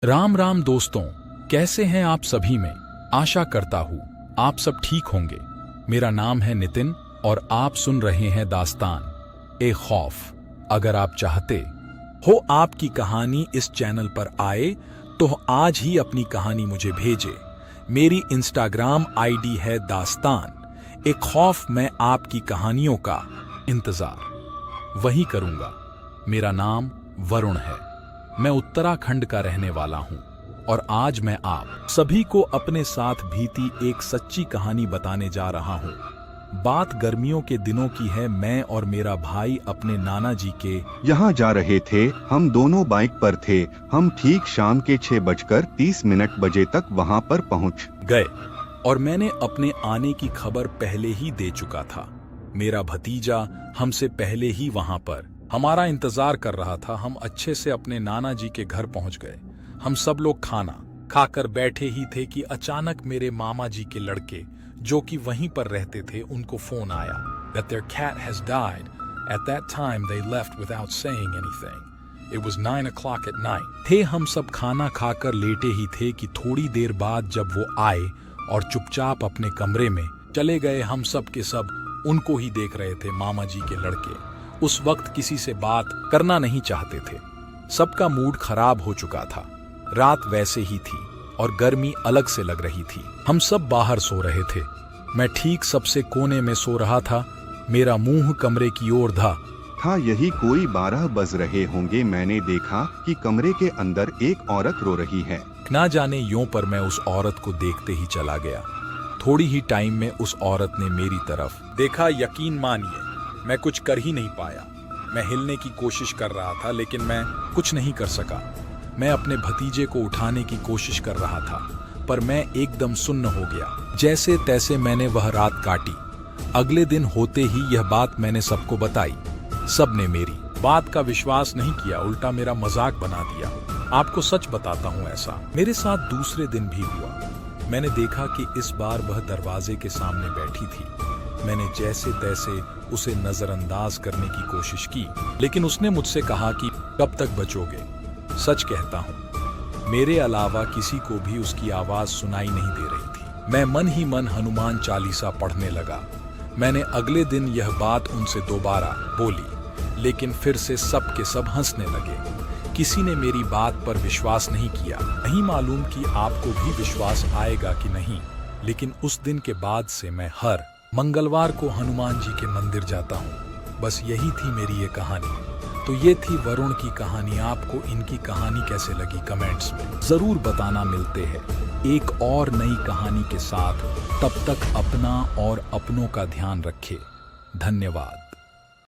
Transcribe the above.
राम राम दोस्तों, कैसे हैं आप सभी। में आशा करता हूँ आप सब ठीक होंगे। मेरा नाम है नितिन और आप सुन रहे हैं दास्तान ए खौफ। अगर आप चाहते हो आपकी कहानी इस चैनल पर आए तो आज ही अपनी कहानी मुझे भेजे। मेरी इंस्टाग्राम आईडी है दास्तान ए खौफ। मैं आपकी कहानियों का इंतजार वही करूंगा। मेरा नाम वरुण है। मैं उत्तराखंड का रहने वाला हूं और आज मैं आप सभी को अपने साथ बीती एक सच्ची कहानी बताने जा रहा हूं। बात गर्मियों के दिनों की है। मैं और मेरा भाई अपने नाना जी के यहाँ जा रहे थे। हम दोनों बाइक पर थे। हम ठीक शाम के 6:30 बजे तक वहाँ पर पहुँच गए और मैंने अपने आने की खबर पहले ही दे चुका था। मेरा भतीजा हमसे पहले ही वहाँ पर हमारा इंतजार कर रहा था। हम अच्छे से अपने नाना जी के घर पहुंच गए। हम सब लोग खाना खाकर बैठे ही थे कि अचानक मेरे मामा जी के लड़के जो कि वहीं पर रहते थे उनको फोन आया that their cat has died. At that time they left without saying anything. It was 9 o'clock at night. थे हम सब खाना खाकर लेटे ही थे कि थोड़ी देर बाद जब वो आए और चुपचाप अपने कमरे में चले गए। हम सब के सब उनको ही देख रहे थे। मामा जी के लड़के उस वक्त किसी से बात करना नहीं चाहते थे। सबका मूड खराब हो चुका था। रात वैसे ही थी और गर्मी अलग से लग रही थी। हम सब बाहर सो रहे थे। मैं ठीक सबसे कोने में सो रहा था। मेरा मुंह कमरे की ओर था। यही कोई 12 बज रहे होंगे। मैंने देखा कि कमरे के अंदर एक औरत रो रही है। ना जाने यूं पर मैं उस औरत को देखते ही चला गया। थोड़ी ही टाइम में उस औरत ने मेरी तरफ देखा। यकीन मानिए मैं कुछ कर ही नहीं पाया। मैं हिलने की कोशिश कर रहा था लेकिन मैं कुछ नहीं कर सका। मैं अपने भतीजे को उठाने की कोशिश कर रहा था पर मैं एकदम सुन्न हो गया। जैसे तैसे मैंने वह रात काटी। अगले दिन होते ही यह बात मैंने सबको बताई। सबने मेरी बात का विश्वास नहीं किया, उल्टा मेरा मजाक बना दिया। आपको सच बताता हूँ, ऐसा मेरे साथ दूसरे दिन भी हुआ। मैंने देखा कि इस बार वह दरवाजे के सामने बैठी थी। मैंने जैसे तैसे उसे नजरअंदाज करने की कोशिश की लेकिन उसने मुझसे कहा कि कब तक बचोगे। सच कहता हूँ मेरे अलावा किसी को भी उसकी आवाज सुनाई नहीं दे रही थी। मैं मन ही मन हनुमान चालीसा पढ़ने लगा। मैंने अगले दिन यह बात उनसे दोबारा बोली लेकिन फिर से सब के सब हंसने लगे। किसी ने मेरी बात पर विश्वास नहीं किया। नहीं मालूम कि आपको भी विश्वास आएगा कि नहीं, लेकिन उस दिन के बाद से मैं हर मंगलवार को हनुमान जी के मंदिर जाता हूँ। बस यही थी मेरी ये कहानी। तो ये थी वरुण की कहानी। आपको इनकी कहानी कैसे लगी कमेंट्स में जरूर बताना। मिलते हैं एक और नई कहानी के साथ। तब तक अपना और अपनों का ध्यान रखें। धन्यवाद।